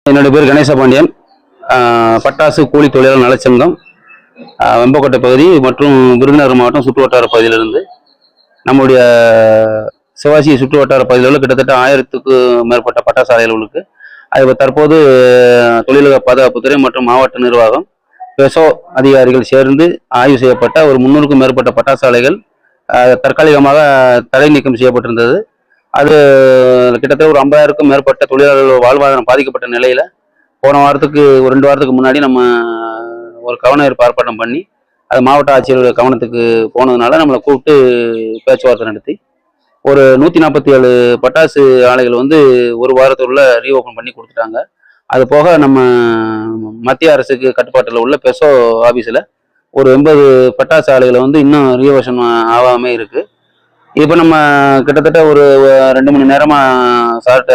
என்னுடைய பேர் கணேச பாண்டியன். பட்டாசு கூலி தொழிலாளர் நலச்சங்கம் வெம்பக்கோட்டை பகுதி மற்றும் விருதுநகர் மாவட்டம் சுற்றுவட்டார பகுதியிலிருந்து நம்முடைய சிவாசி சுற்றுவட்டார பகுதியில் கிட்டத்தட்ட 1000க்கு மேற்பட்ட பட்டாசு ஆலைகளுக்கு அது தற்போது தொழிலக பாதுகாப்புத்துறை மற்றும் மாவட்ட நிர்வாகம் பெசோ அதிகாரிகள் சேர்ந்து ஆய்வு செய்யப்பட்ட ஒரு 300க்கும் மேற்பட்ட பட்டாசு ஆலைகள் தற்காலிகமாக தடை நீக்கம் செய்யப்பட்டிருந்தது. அது கிட்டத்தட்ட ஒரு 50,000க்கும் மேற்பட்ட தொழிலாளர்கள் வாழ்வாதாரம் பாதிக்கப்பட்ட நிலையில போன வாரத்துக்கு ஒரு 2 வாரத்துக்கு முன்னாடி நம்ம ஒரு கவன ஈர்ப்பு ஆர்ப்பாட்டம் பண்ணி அது மாவட்ட ஆட்சியர் கவனத்துக்கு போனதுனால நம்மளை கூப்பிட்டு பேச்சுவார்த்தை நடத்தி ஒரு 147 பட்டாசு ஆலைகள் ஒரு வாரத்துக்குள்ள ரீஓபன் பண்ணி கொடுத்துட்டாங்க. அது போக நம்ம மத்திய அரசுக்கு கட்டுப்பாட்டில் உள்ள பெசோ ஆபீஸில் ஒரு 80 பட்டாசு ஆலைகளை இன்னும் ரீஓபன் ஆகாம இருக்கு. இப்போ நம்ம கிட்டத்தட்ட ஒரு 2 மணி நேரமாக சார்கிட்ட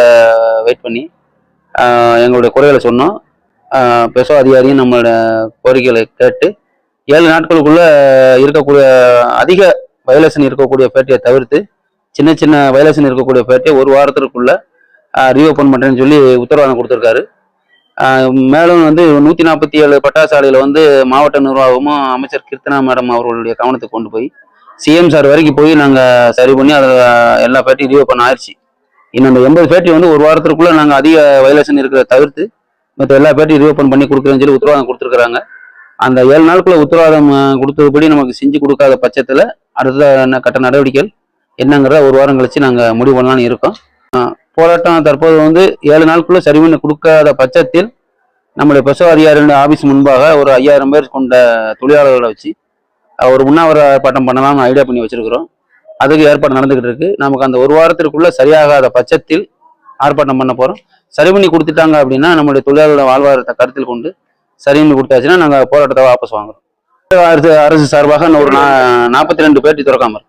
வெயிட் பண்ணி எங்களுடைய குறைகளை சொன்னோம். பெசோ அதிகாரியும் நம்மளோட கோரிக்கைகளை கேட்டு 7 நாட்களுக்குள்ள இருக்கக்கூடிய அதிக வயலேஷன் இருக்கக்கூடிய பேட்டியை தவிர்த்து சின்ன சின்ன வயலேஷன் இருக்கக்கூடிய பேட்டியை ஒரு வாரத்திற்குள்ள ரீஓபன் பண்ணுறேன்னு சொல்லி உத்தரவாதம் கொடுத்துருக்காரு. மேலும் 147 பட்டாசு ஆலைகளை மாவட்ட நிர்வாகமும் அமைச்சர் கீர்த்தனா மேடம் அவர்களுடைய கவனத்துக்கு கொண்டு போய் சிஎம் சார் வரைக்கும் போய் நாங்கள் சரி பண்ணி அதை எல்லா பேட்டியும் ரீஓபன் ஆயிடுச்சு. இன்னும் அந்த 80 பேட்டி ஒரு வாரத்திற்குள்ள நாங்கள் அதிக வயலேஷன் இருக்கிறத தவிர்த்து மற்ற எல்லா பேட்டியும் ரீஓபன் பண்ணி கொடுக்குறேன்னு சொல்லி உத்தரவாதம் கொடுத்துருக்குறாங்க. அந்த 7 நாளுக்குள்ள உத்தரவாதம் கொடுத்ததுபடி நமக்கு செஞ்சு கொடுக்காத பட்சத்தில் அடுத்த கட்ட நடவடிக்கைகள் என்னங்கிறத ஒரு வாரம் கழிச்சு நாங்கள் முடிவு பண்ணலான்னு இருக்கோம். போராட்டம் தற்போது 7 நாளுக்குள்ள சரி பண்ணி கொடுக்காத பட்சத்தில் நம்முடைய பெசோ அதிகாரிகள் ஆபீஸ் முன்பாக ஒரு 5000 பேர் கொண்ட தொழிலாளர்களை வச்சு ஒரு உண்ணாவிரத ஆர்ப்பாட்டம் பண்ணலாம்னு ஐடியா பண்ணி வச்சிருக்கிறோம். அதுக்கு ஏற்பாடு நடந்துகிட்டு இருக்கு. நமக்கு அந்த ஒரு வாரத்திற்குள்ள சரியாகாத பட்சத்தில் ஆர்ப்பாட்டம் பண்ண போறோம். சரி பண்ணி கொடுத்துட்டாங்க அப்படின்னா நம்மளுடைய தொழிலாளர்களோட வாழ்வாதாரத்தை கருத்தில் கொண்டு சரி பண்ணி கொடுத்தாச்சுன்னா நாங்கள் போராட்டத்தை வாபஸ் வாங்குறோம். அரசு சார்பாக ஒரு 42 பேட்டி திறக்காம